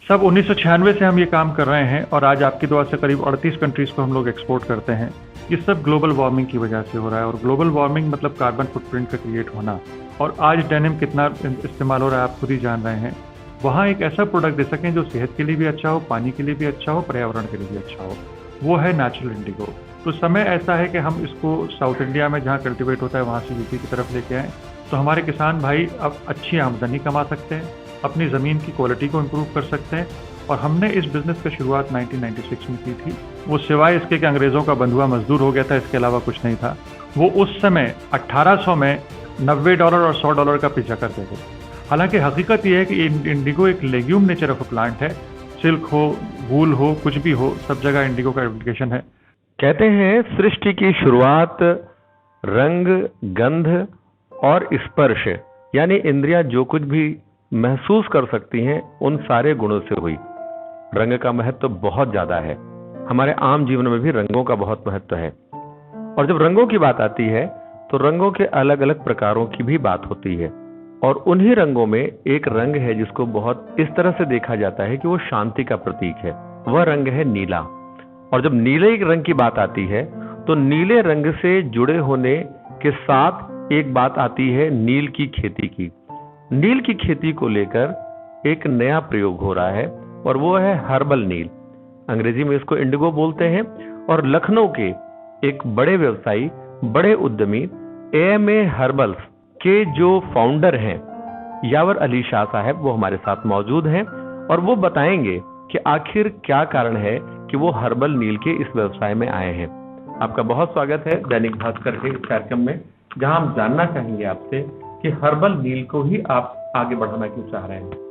सब 1996 से हम ये काम कर रहे हैं और आज आपकी दुआ से करीब 38 कंट्रीज को हम लोग एक्सपोर्ट करते हैं। ये सब ग्लोबल वार्मिंग की वजह से हो रहा है और ग्लोबल वार्मिंग मतलब कार्बन फुटप्रिंट का क्रिएट होना। और आज डेनिम कितना इस्तेमाल हो रहा है आप खुद ही जान रहे हैं। वहाँ एक ऐसा प्रोडक्ट दे सकें जो सेहत के लिए भी अच्छा हो, पानी के लिए भी अच्छा हो, पर्यावरण के लिए भी अच्छा हो, वो है नेचुरल इंडिगो। तो समय ऐसा है कि हम इसको साउथ इंडिया में जहाँ कल्टिवेट होता है वहाँ से यूपी की तरफ लेके आएँ, तो हमारे किसान भाई अब अच्छी आमदनी कमा सकते हैं, अपनी ज़मीन की क्वालिटी को इम्प्रूव कर सकते हैं। और हमने इस बिज़नेस की शुरुआत 1996 में की थी। वो सिवाय इसके कि अंग्रेज़ों का बंधुआ मजदूर हो गया था, इसके अलावा कुछ नहीं था। वो उस समय 1800 में $90 और $100 का पिज़्ज़ा करते थे। हालांकि हकीकत यह है कि इंडिगो एक लेग्यूम नेचर ऑफ प्लांट है। सिल्क हो, वूल हो, कुछ भी हो, सब जगह इंडिगो का एप्लीकेशन है। कहते हैं सृष्टि की शुरुआत रंग, गंध और स्पर्श यानी इंद्रियां जो कुछ भी महसूस कर सकती हैं उन सारे गुणों से हुई। रंग का महत्व तो बहुत ज्यादा है। हमारे आम जीवन में भी रंगों का बहुत महत्व है। और जब रंगों की बात आती है तो रंगों के अलग अलग प्रकारों की भी बात होती है। और उन्हीं रंगों में एक रंग है जिसको बहुत इस तरह से देखा जाता है कि वो शांति का प्रतीक है। वह रंग है नीला। और जब नीले रंग की बात आती है तो नीले रंग से जुड़े होने के साथ एक बात आती है नील की खेती की। नील की खेती को लेकर एक नया प्रयोग हो रहा है और वो है हर्बल नील। अंग्रेजी में इसको इंडिगो बोलते हैं। और लखनऊ के एक बड़े व्यवसायी, बड़े उद्यमी AMA हर्बल्स के जो फाउंडर हैं यावर अली शाह साहब, वो हमारे साथ मौजूद हैं और वो बताएंगे कि आखिर क्या कारण है कि वो हर्बल नील के इस व्यवसाय में आए हैं। आपका बहुत स्वागत है दैनिक भास्कर के इस कार्यक्रम में, जहां हम जानना चाहेंगे आपसे कि हर्बल नील को ही आप आगे बढ़ाना क्यों चाह रहे हैं।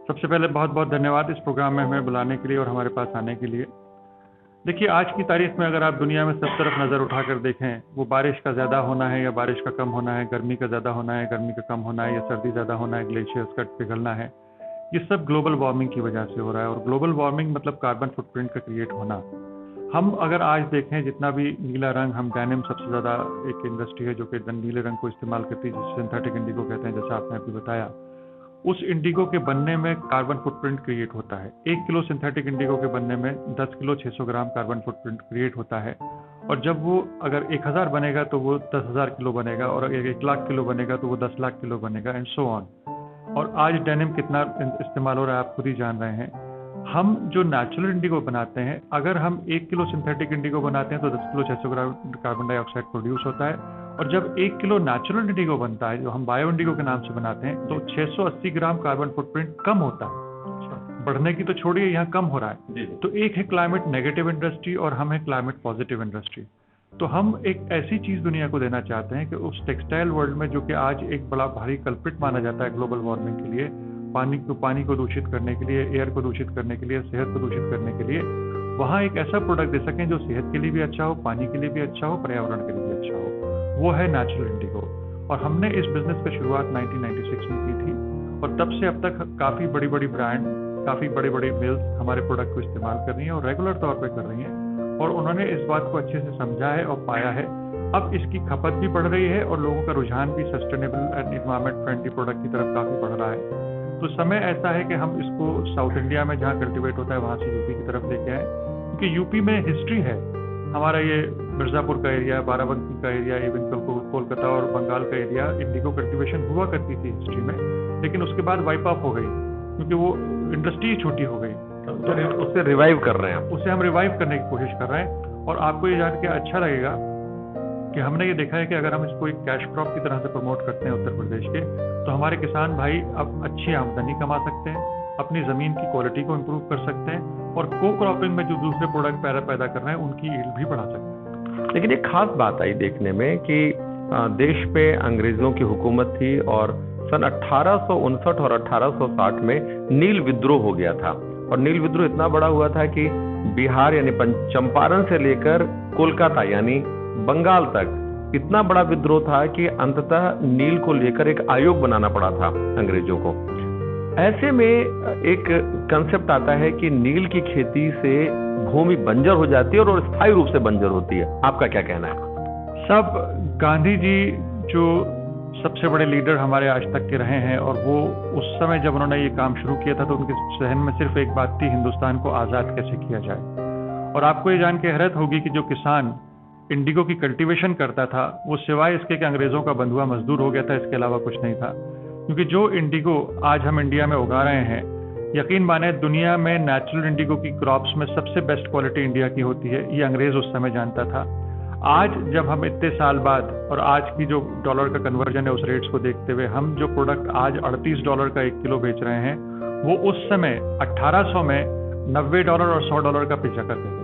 सबसे पहले बहुत बहुत धन्यवाद इस प्रोग्राम में हमें बुलाने के लिए और हमारे पास आने के लिए। देखिए, आज की तारीख में अगर आप दुनिया में सब तरफ नज़र उठाकर देखें, वो बारिश का ज़्यादा होना है या बारिश का कम होना है, गर्मी का ज़्यादा होना है, गर्मी का कम होना है, या सर्दी ज़्यादा होना है, ग्लेशियर्स का पिघलना है, ये सब ग्लोबल वार्मिंग की वजह से हो रहा है। और ग्लोबल वार्मिंग मतलब कार्बन फुटप्रिंट का क्रिएट होना। हम अगर आज देखें, जितना भी नीला रंग, हम डेनिम सबसे ज़्यादा एक इंडस्ट्री है जो कि नीले रंग को इस्तेमाल करती है, जिसे सिंथेटिक इंडिगो कहते हैं, जैसा आपने अभी बताया। उस इंडिगो के बनने में कार्बन फुटप्रिंट क्रिएट होता है। 1 किलो सिंथेटिक इंडिगो के बनने में 10 kilo 600 gram carbon footprint create होता है। और जब वो अगर 1000 बनेगा तो वो 10,000 किलो बनेगा, और अगर 1 लाख किलो बनेगा तो वो 10 लाख किलो बनेगा, एंड सो ऑन। और आज डेनिम कितना इस्तेमाल हो रहा है आप खुद ही जान रहे हैं। हम जो नेचुरल इंडिगो बनाते हैं, अगर हम 1 किलो सिंथेटिक इंडिगो बनाते हैं तो 10 kilo 600 gram carbon dioxide produce होता है। और जब 1 किलो नेचुरल इंडिगो बनता है, जो हम बायो इंडिगो के नाम से बनाते हैं, तो 680 ग्राम कार्बन फुटप्रिंट कम होता है। बढ़ने की तो छोड़िए, यहाँ कम हो रहा है। तो एक है क्लाइमेट नेगेटिव इंडस्ट्री और हम है क्लाइमेट पॉजिटिव इंडस्ट्री। तो हम एक ऐसी चीज दुनिया को देना चाहते हैं कि उस टेक्सटाइल वर्ल्ड में, जो कि आज एक बड़ा भारी कल्प्रिट माना जाता है ग्लोबल वार्मिंग के लिए, पानी को दूषित करने के लिए, एयर को दूषित करने के लिए, सेहत को दूषित करने के लिए, वहाँ एक ऐसा प्रोडक्ट दे सकें जो सेहत के लिए भी अच्छा हो, पानी के लिए भी अच्छा हो, पर्यावरण के लिए भी अच्छा हो, वो है नेचुरल इंडिगो। और हमने इस बिजनेस की शुरुआत 1996 में की थी और तब से अब तक काफ़ी बड़ी बड़ी ब्रांड, काफ़ी बड़े बड़े मिल्स हमारे प्रोडक्ट को इस्तेमाल कर रही हैं और रेगुलर तौर पर कर रही हैं। और उन्होंने इस बात को अच्छे से समझा है और पाया है। अब इसकी खपत भी बढ़ रही है और लोगों का रुझान भी sustainable and environment friendly product की तरफ काफ़ी बढ़ रहा है। तो समय ऐसा है कि हम इसको साउथ इंडिया में जहाँ कल्टिवेट होता है वहाँ से यूपी की तरफ लेके आए, क्योंकि यूपी में हिस्ट्री है। हमारा ये मिर्ज़ापुर का एरिया, बाराबंकी का एरिया, इवन कोलकाता और बंगाल का एरिया, इंडिगो कल्टिवेशन हुआ करती थी हिस्ट्री में, लेकिन उसके बाद वाइप ऑफ हो गई क्योंकि वो इंडस्ट्री छोटी हो गई। तो उससे रिवाइव कर रहे हैं, उसे हम रिवाइव करने की कोशिश कर रहे हैं। और आपको ये जान के अच्छा लगेगा कि हमने ये देखा है कि अगर हम इसको एक कैश क्रॉप की तरह से प्रमोट करते हैं उत्तर प्रदेश के, तो हमारे किसान भाई अब अच्छी आमदनी कमा सकते हैं, अपनी ज़मीन की क्वालिटी को इम्प्रूव कर सकते हैं, और को क्रॉपिंग में जो दूसरे प्रोडक्ट पैदा कर रहे हैं उनकी यील्ड भी बढ़ा सकते हैं। लेकिन एक खास बात आई देखने में कि देश पे अंग्रेजों की हुकूमत थी और सन 1859 और 1860 में नील विद्रोह हो गया था। और नील विद्रोह इतना बड़ा हुआ था कि बिहार यानी चंपारण से लेकर कोलकाता यानी बंगाल तक इतना बड़ा विद्रोह था कि अंततः नील को लेकर एक आयोग बनाना पड़ा था अंग्रेजों को। ऐसे में एक कंसेप्ट आता है कि नील की खेती से भूमि बंजर हो जाती है और स्थायी रूप से बंजर होती है। आपका क्या कहना है? सब गांधी जी जो सबसे बड़े लीडर हमारे आज तक के रहे हैं, और वो उस समय जब उन्होंने ये काम शुरू किया था तो उनके जहन में सिर्फ एक बात थी, हिंदुस्तान को आज़ाद कैसे किया जाए। और आपको ये जान के हैरत होगी कि जो किसान इंडिगो की कल्टीवेशन करता था वो सिवाय इसके कि अंग्रेज़ों का बंधुआ मजदूर हो गया था, इसके अलावा कुछ नहीं था। क्योंकि जो इंडिगो आज हम इंडिया में उगा रहे हैं, यकीन माने दुनिया में नेचुरल इंडिगो की क्रॉप्स में सबसे बेस्ट क्वालिटी इंडिया की होती है, ये अंग्रेज़ उस समय जानता था। आज जब हम इतने साल बाद और आज की जो डॉलर का कन्वर्जन है उस रेट्स को देखते हुए, हम जो प्रोडक्ट आज $38 का 1 किलो बेच रहे हैं, वो उस समय 1800 में $90 और $100 का बेचा करते थे।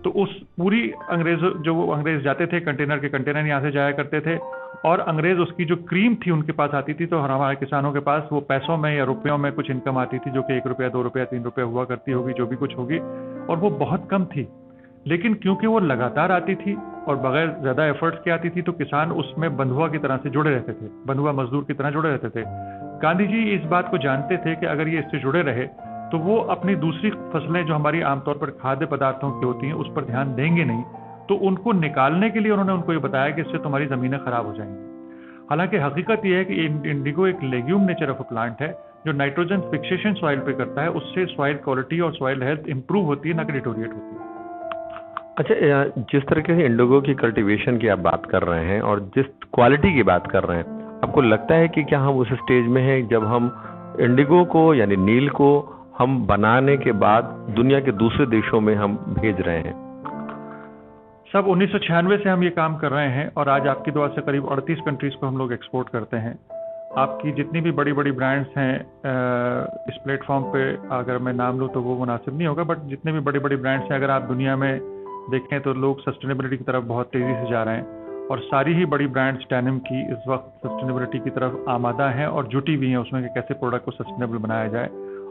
तो उस पूरी अंग्रेज जाते थे, कंटेनर के कंटेनर यहाँ से जाया करते थे, और अंग्रेज उसकी जो क्रीम थी उनके पास आती थी, तो हमारे किसानों के पास वो पैसों में या रुपयों में कुछ इनकम आती थी, जो कि 1 रुपया 2 रुपया 3 रुपया हुआ करती होगी, जो भी कुछ होगी, और वो बहुत कम थी। लेकिन क्योंकि वो लगातार आती थी और बगैर ज़्यादा एफर्ट्स के आती थी, तो किसान उसमें बंधुआ की तरह से जुड़े रहते थे, बंधुआ मजदूर की तरह जुड़े रहते थे। गांधी जी इस बात को जानते थे कि अगर ये इससे जुड़े रहे तो वो अपनी दूसरी फसलें जो हमारी आमतौर पर खाद्य पदार्थों की होती हैं उस पर ध्यान देंगे नहीं, तो उनको निकालने के लिए उन्होंने उनको ये बताया कि इससे तुम्हारी ज़मीनें खराब हो जाएंगी। हालांकि हकीकत यह है कि इंडिगो एक legume nature of a plant है जो नाइट्रोजन फिक्सेशन सॉइल पे करता है, उससे सॉइल क्वालिटी और सॉइल हेल्थ इंप्रूव होती है, ना कि डिटोरिएट होती है। अच्छा, जिस तरीके से इंडिगो की कल्टीवेशन की आप बात कर रहे हैं और जिस क्वालिटी की बात कर रहे हैं, आपको लगता है कि क्या हम उस स्टेज में हैं जब हम इंडिगो को यानी नील को हम बनाने के बाद दुनिया के दूसरे देशों में हम भेज रहे हैं? सब 1996 से हम ये काम कर रहे हैं और आज आपकी दुआ से करीब 38 कंट्रीज को हम लोग एक्सपोर्ट करते हैं। आपकी जितनी भी बड़ी बड़ी ब्रांड्स हैं इस प्लेटफॉर्म पे, अगर मैं नाम लूँ तो वो मुनासिब नहीं होगा, बट जितने भी बड़ी बड़ी ब्रांड्स हैं, अगर आप दुनिया में देखें तो लोग सस्टेनेबिलिटी की तरफ बहुत तेज़ी से जा रहे हैं, और सारी ही बड़ी ब्रांड्स डेनिम की इस वक्त सस्टेनेबिलिटी की तरफ आमादा हैं और जुटी भी हैं उसमें कि कैसे प्रोडक्ट को सस्टेनेबल बनाया जाए।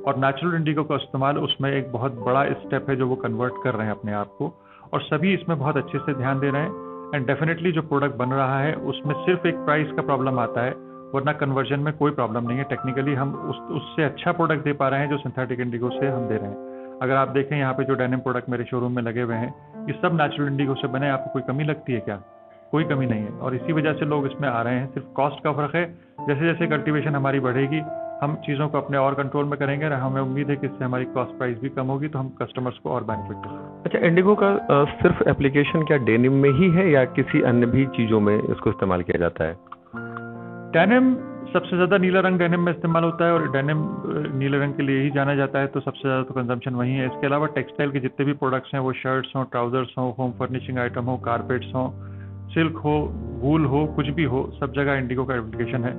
और नेचुरल इंडिगो का इस्तेमाल उसमें एक बहुत बड़ा स्टेप है जो वो कन्वर्ट कर रहे हैं अपने आप को, और सभी इसमें बहुत अच्छे से ध्यान दे रहे हैं। एंड डेफिनेटली जो प्रोडक्ट बन रहा है उसमें सिर्फ एक प्राइस का प्रॉब्लम आता है, वरना कन्वर्जन में कोई प्रॉब्लम नहीं है। टेक्निकली हम उससे अच्छा प्रोडक्ट दे पा रहे हैं जो सिंथेटिक इंडिगो से हम दे रहे हैं। अगर आप देखें यहाँ पे जो डेनिम प्रोडक्ट मेरे शोरूम में लगे हुए हैं, ये सब नेचुरल इंडिगो से बने। आपको कोई कमी लगती है क्या? कोई कमी नहीं है, और इसी वजह से लोग इसमें आ रहे हैं। सिर्फ कॉस्ट का फर्क है। जैसे जैसे कल्टीवेशन हमारी बढ़ेगी, हम चीज़ों को अपने और कंट्रोल में करेंगे, और हमें उम्मीद है कि इससे हमारी कॉस्ट प्राइस भी कम होगी, तो हम कस्टमर्स को और बेनिफिट देंगे। अच्छा, इंडिगो का सिर्फ एप्लीकेशन क्या डेनिम में ही है या किसी अन्य भी चीज़ों में इसको इस्तेमाल किया जाता है? डेनिम सबसे ज़्यादा नीला रंग डेनिम में इस्तेमाल होता है, और डेनिम नीले रंग के लिए ही जाना जाता है, तो सबसे ज़्यादा तो कंजम्पशन वही है। इसके अलावा टेक्सटाइल के जितने भी प्रोडक्ट्स हैं, वो शर्ट्स हों, ट्राउजर्स हों, होम फर्निशिंग आइटम हो, कारपेट्स हों, सिल्क हो, वूल हो, कुछ भी हो, सब जगह इंडिगो का एप्लीकेशन है।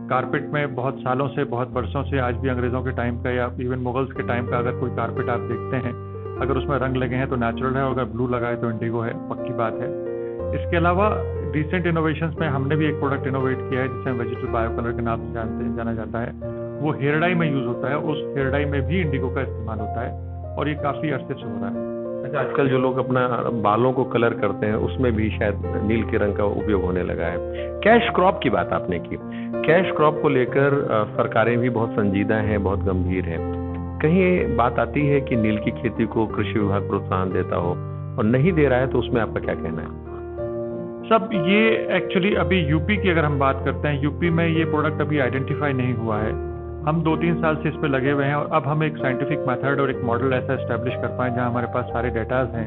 कारपेट में बहुत सालों से, बहुत बरसों से, आज भी अंग्रेज़ों के टाइम का या इवन मुगल्स के टाइम का अगर कोई कारपेट आप देखते हैं, अगर उसमें रंग लगे हैं तो नेचुरल है, और अगर ब्लू लगा है तो इंडिगो है, पक्की बात है। इसके अलावा रिसेंट इनोवेशंस में हमने भी एक प्रोडक्ट इनोवेट किया है जिसे हम वेजिटल बायो कलर के नाम से जाना जाता है। वो हेयर डाई में यूज़ होता है, उस हेयर डाई में भी इंडिगो का इस्तेमाल होता है, और ये काफ़ी अरसे से हो रहा है। अच्छा, आजकल जो लोग अपना बालों को कलर करते हैं उसमें भी शायद नील के रंग का उपयोग होने लगा है। कैश क्रॉप की बात आपने की, कैश क्रॉप को लेकर सरकारें भी बहुत संजीदा हैं, बहुत गंभीर हैं। कहीं बात आती है कि नील की खेती को कृषि विभाग प्रोत्साहन देता हो, और नहीं दे रहा है, तो उसमें आपका क्या कहना है? सब ये एक्चुअली अभी यूपी की अगर हम बात करते हैं, यूपी में ये प्रोडक्ट अभी आइडेंटिफाई नहीं हुआ है। हम 2-3 साल से इस पे लगे हुए हैं, और अब हम एक साइंटिफिक मेथड और एक मॉडल ऐसा एस्टेब्लिश कर पाएं जहां हमारे पास सारे डेटाज हैं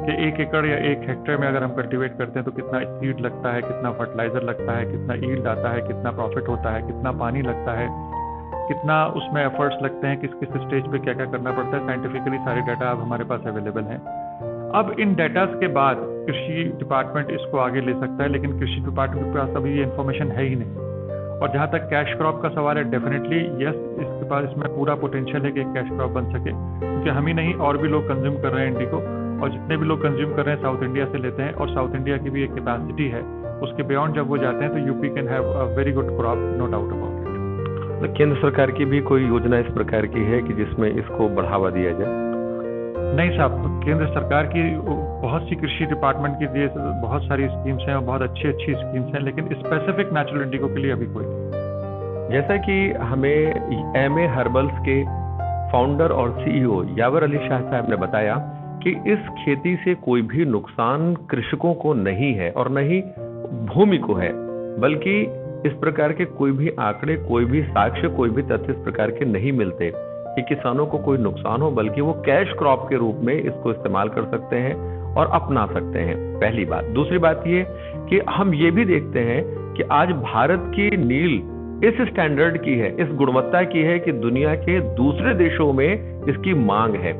कि 1 एकड़ या 1 हेक्टेयर में अगर हम कल्टीवेट करते हैं तो कितना सीड लगता है, कितना फर्टिलाइजर लगता है, कितना ईल्ड आता है, कितना प्रॉफिट होता है, कितना पानी लगता है, कितना उसमें एफर्ट्स लगते हैं, किस किस स्टेज पे क्या क्या करना पड़ता है। साइंटिफिकली सारे डाटा अब हमारे पास अवेलेबल हैं। अब इन डेटास के बाद कृषि डिपार्टमेंट इसको आगे ले सकता है, लेकिन कृषि डिपार्टमेंट के पास अभी ये इन्फॉर्मेशन है ही नहीं। और जहाँ तक कैश क्रॉप का सवाल है, डेफिनेटली यस, इसके पास इसमें पूरा पोटेंशियल है कि एक कैश क्रॉप बन सके, क्योंकि हम ही नहीं और भी लोग कंज्यूम कर रहे हैं इंडिगो, और जितने भी लोग कंज्यूम कर रहे हैं साउथ इंडिया से लेते हैं, और साउथ इंडिया की भी एक कैपेसिटी है। उसके बियॉन्ड जब वो जाते हैं तो UP can have a very good crop, no doubt about it. केंद्र सरकार की भी कोई योजना इस प्रकार की है कि जिसमें इसको बढ़ावा दिया जाए? नहीं साहब, केंद्र सरकार की बहुत सी कृषि डिपार्टमेंट की लिए बहुत सारी स्कीम्स हैं और बहुत अच्छी अच्छी स्कीम्स हैं, लेकिन स्पेसिफिक नेचुरल इंडिगो के लिए अभी कोई नहीं। जैसा कि हमें एमए हर्बल्स के फाउंडर और सीईओ यावर अली शाह साहब ने बताया कि इस खेती से कोई भी नुकसान कृषकों को नहीं है और न ही भूमि को है, बल्कि इस प्रकार के कोई भी आंकड़े, कोई भी साक्ष्य, कोई भी तथ्य इस प्रकार के नहीं मिलते कि किसानों को कोई नुकसान हो, बल्कि वो कैश क्रॉप के रूप में इसको इस्तेमाल कर सकते हैं और अपना सकते हैं। पहली बात। दूसरी बात ये कि हम ये भी देखते हैं कि आज भारत की नील इस स्टैंडर्ड की है, इस गुणवत्ता की है कि दुनिया के दूसरे देशों में इसकी मांग है।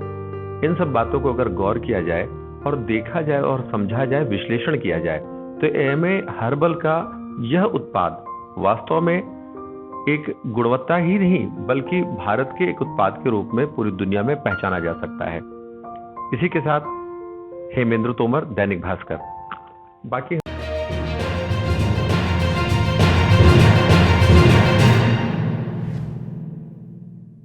इन सब बातों को अगर गौर किया जाए और देखा जाए और समझा जाए, विश्लेषण किया जाए, तो एएमए हर्बल का यह उत्पाद वास्तव में एक गुणवत्ता ही नहीं, बल्कि भारत के एक उत्पाद के रूप में पूरी दुनिया में पहचाना जा सकता है। इसी के साथ हेमेंद्र तोमर, दैनिक भास्कर। बाकी